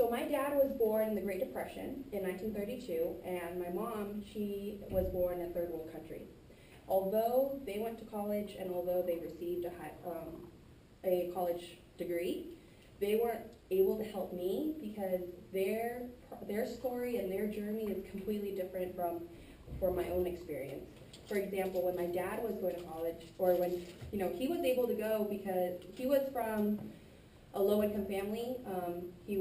So my dad was born in the Great Depression in 1932, and my mom, she was born in a third world country. Although they went to college and although they received a college degree, they weren't able to help me because their story and their journey is completely different from my own experience. For example, when my dad was going to college, or when he was able to go because he was from a low-income family. He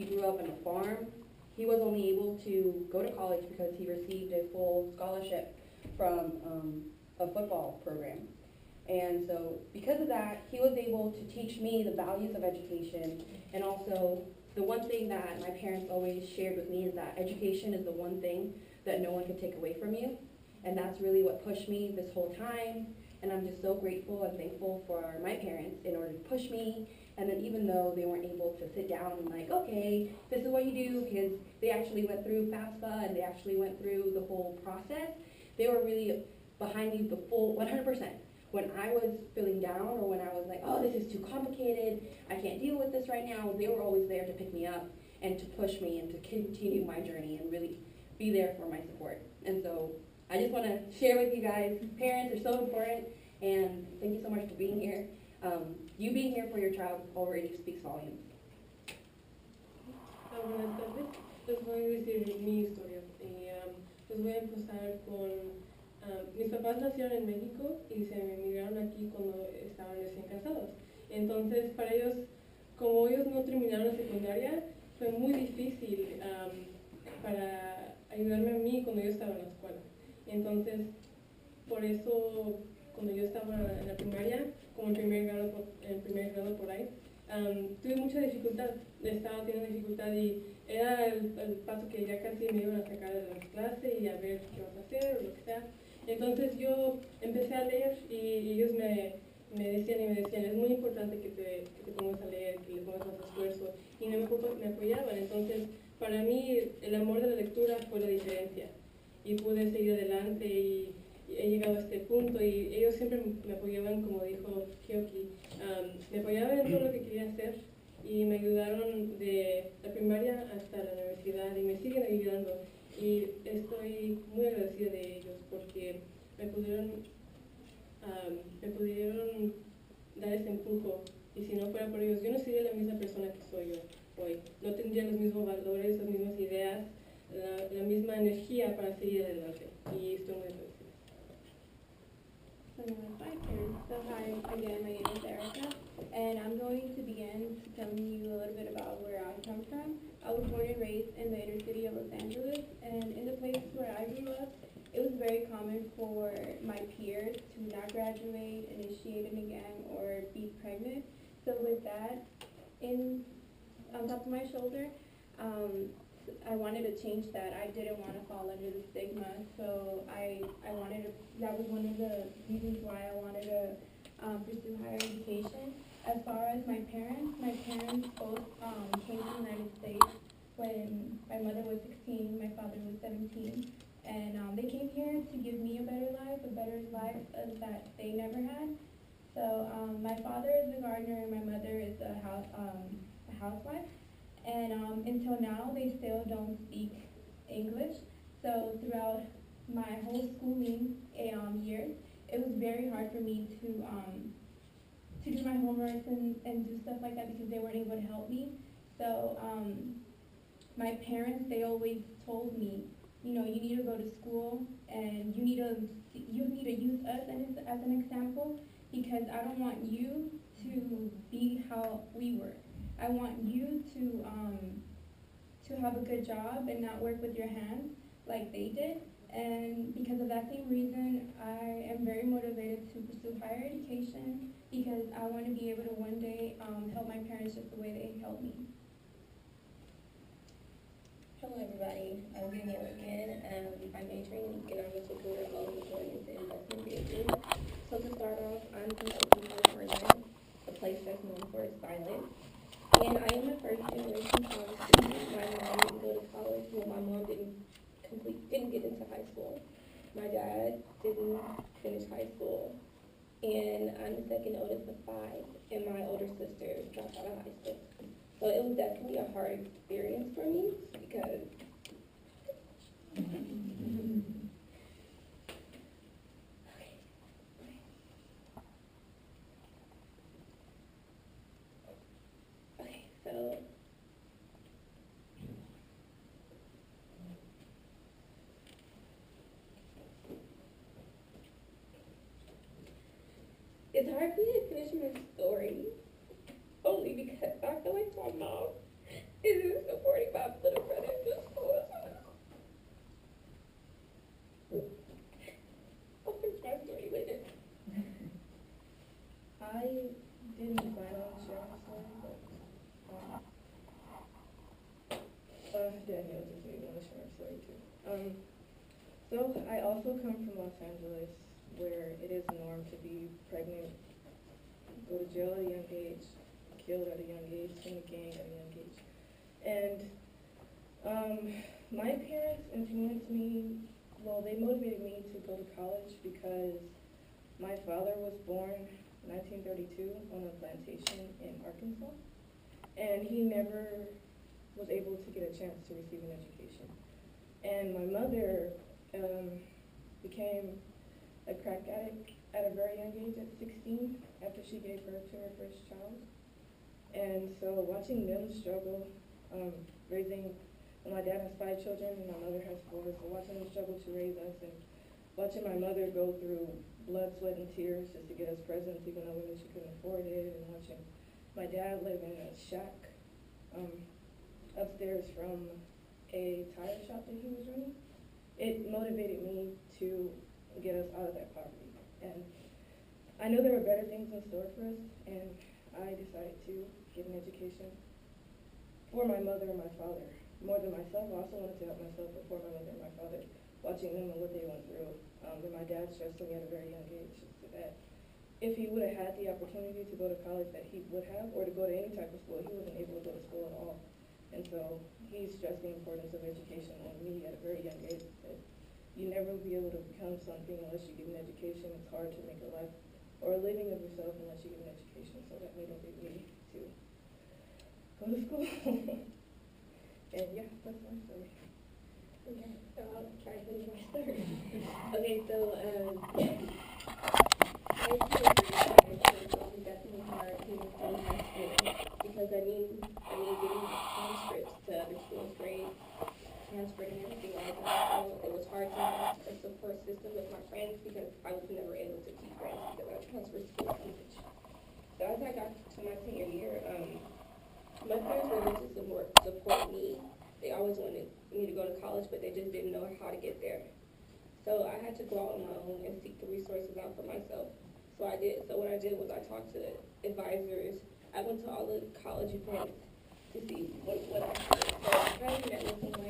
grew up on a farm. He was only able to go to college because he received a full scholarship from a football program. And so because of that, he was able to teach me the values of education. And also, the one thing that my parents always shared with me is that education is the one thing that no one can take away from you. And that's really what pushed me this whole time. And I'm just so grateful and thankful for my parents in order to push me. And then even though they weren't able to sit down and like, okay, this is what you do, because they actually went through FAFSA and they actually went through the whole process, they were really behind me the full 100%. When I was feeling down or when I was like, oh, this is too complicated, I can't deal with this right now, they were always there to pick me up and to push me and to continue my journey and really be there for my support. And so I just want to share with you guys, parents are so important, and thank you so much for being here. You being here for your child already speaks volumes. Buenas tardes, les voy a decir mi historia y les voy a empezar con mis papás nacieron en México y se emigraron aquí cuando estaban recién casados. Entonces para ellos, como ellos no terminaron la secundaria, fue muy difícil para ayudarme a mí cuando yo estaba en la escuela. Entonces por eso cuando yo estaba en la primaria, como en primer grado por ahí, tuve mucha dificultad, estaba teniendo dificultad y era el paso que ya casi me iban a sacar de la clase y a ver qué vas a hacer o lo que sea. Entonces yo empecé a leer y ellos me decían, es muy importante que te pongas a leer, que le pongas más esfuerzo, y me apoyaban. Entonces para mí el amor de la lectura fue la diferencia y pude seguir adelante y he llegado a este punto y ellos siempre me apoyaban, como dijo Kyoki, me apoyaban en todo lo que quería hacer y me ayudaron de la primaria hasta la universidad y me siguen ayudando y estoy muy agradecida de ellos porque me pudieron dar ese empujo y si no fuera por ellos yo no sería la misma persona que soy yo hoy, no tendría los mismos valores, las mismas ideas, la misma energía para seguir adelante y estoy muy agradecida. So hi again, my name is Erica, and I'm going to begin telling you a little bit about where I come from. I was born and raised in the inner city of Los Angeles, and in the place where I grew up, it was very common for my peers to not graduate, initiate an gang, or be pregnant. So with that on top of my shoulder, I wanted to change that. I didn't want to fall under the stigma, so I wanted to, that was one of the reasons why I wanted to pursue higher education. As far as my parents both came to the United States when my mother was 16, my father was 17, and they came here to give me a better life that they never had. So my father is a gardener and my mother is a housewife. And until now, they still don't speak English. So throughout my whole schooling years, it was very hard for me to do my homework and do stuff like that because they weren't able to help me. So my parents, they always told me, you need to go to school and you need to use us as an example because I don't want you to be how we were. I want you to have a good job and not work with your hands like they did. And because of that same reason, I am very motivated to pursue higher education because I want to be able to one day help my parents just the way they helped me. Hello everybody, I'm Danielle again. I'm majoring in economics with career goals and going into investment banking. So to start off, I'm from Oakland, California, a place that's known for its silence. And I am a first generation college student. My mom didn't go to college. Well, my mom didn't get into high school. My dad didn't finish high school. And I'm the second oldest of five, and my older sister dropped out of high school. So it was definitely a hard experience for me because okay, so it's hard for me to finish my story only because I feel like my mom isn't supporting my little brother in school. I'll finish my story later. I didn't plan on sharing a story, but Danielle just made me want to share a story too. So I also come from Los Angeles, where it is the norm to be pregnant, go to jail at a young age, killed at a young age, in a gang at a young age. And my parents influenced me, well, they motivated me to go to college because my father was born in 1932 on a plantation in Arkansas, and he never was able to get a chance to receive an education. And my mother became a crack addict at a very young age, at 16, after she gave birth to her first child. And so watching them struggle, raising, my dad has 5 children and my mother has 4, so watching them struggle to raise us and watching my mother go through blood, sweat, and tears just to get us presents, even though we knew she couldn't afford it, and watching my dad live in a shack upstairs from a tire shop that he was running, it motivated me to get us out of that poverty. And I know there are better things in store for us, and I decided to get an education for my mother and my father. More than myself, I also wanted to help myself, but for my mother and my father, watching them and what they went through. And my dad stressed to me at a very young age that if he would have had the opportunity to go to college, that he would have, or to go to any type of school, he wasn't able to go to school at all. And so he stressed the importance of education on me at a very young age. That you never will be able to become something unless you get an education. It's hard to make a life or a living of yourself unless you get an education. So that motivated me to go to school. And yeah, that's my story. Okay, so I'll try to finish my story. Okay, so I think it's definitely hard to finish my story because I mean getting transcripts to other schools, grades, transferred and everything like that. So it was hard to have a support system with my friends because I was never able to keep friends because I transferred to college. So as I got to my senior year, my parents were able to support me. They always wanted me to go to college, but they just didn't know how to get there. So I had to go out on my own and seek the resources out for myself. So I did. So what I did was I talked to advisors. I went to all the college events to see what I could. So I finally met with someone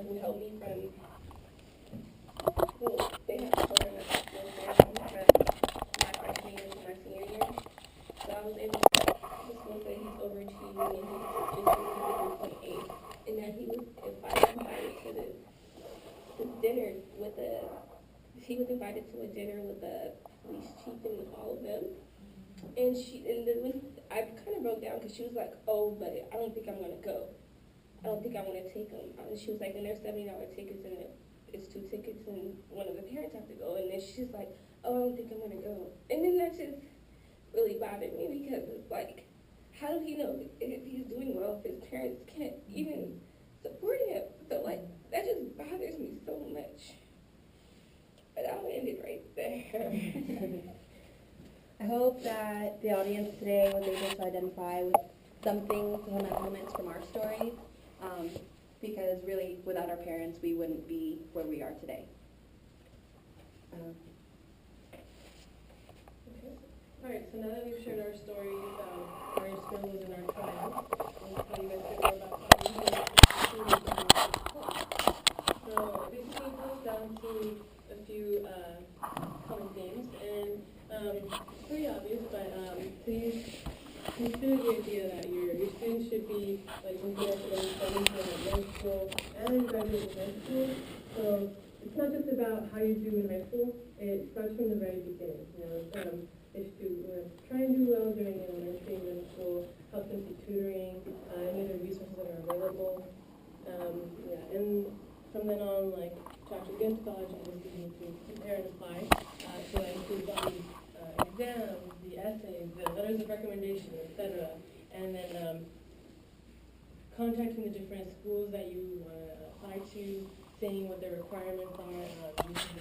who helped me from, well, they had a program at the school from my freshman year to my senior year. So I was able to, the school said he's overachieving and he just received a 3.8. And that he was invited to this dinner with he was invited to a dinner with the police chief and all of them. And when I kind of broke down because she was like, oh, but I don't think I'm going to go. I don't think I want to take them. She was like, and there's $70 tickets and it's 2 tickets and one of the parents have to go. And then she's like, oh, I don't think I'm going to go. And then that just really bothered me because it's like, how do he know if he's doing well if his parents can't even support him? So like, that just bothers me so much. But I'll end it right there. I hope that the audience today was able to identify with something, some elements from our stories, because really, without our parents, we wouldn't be where we are today. All right, so now that we've shared our stories, our struggles and our triumphs, we'll tell you guys a bit more about how we So basically it comes down to a few common themes, and it's pretty obvious, but please consider the idea that your students should be like prepared for those studying for high school and graduate high school. So it's not just about how you do in high school, it starts from the very beginning. If you try and do well during elementary and middle school, help them through tutoring, any other resources that are available. And from then on, like, to actually get into college, I just need to prepare and apply. So I include all these exams, the essays, the letters of recommendation, etc. And then contacting the different schools that you want to apply to, saying what their requirements are. You can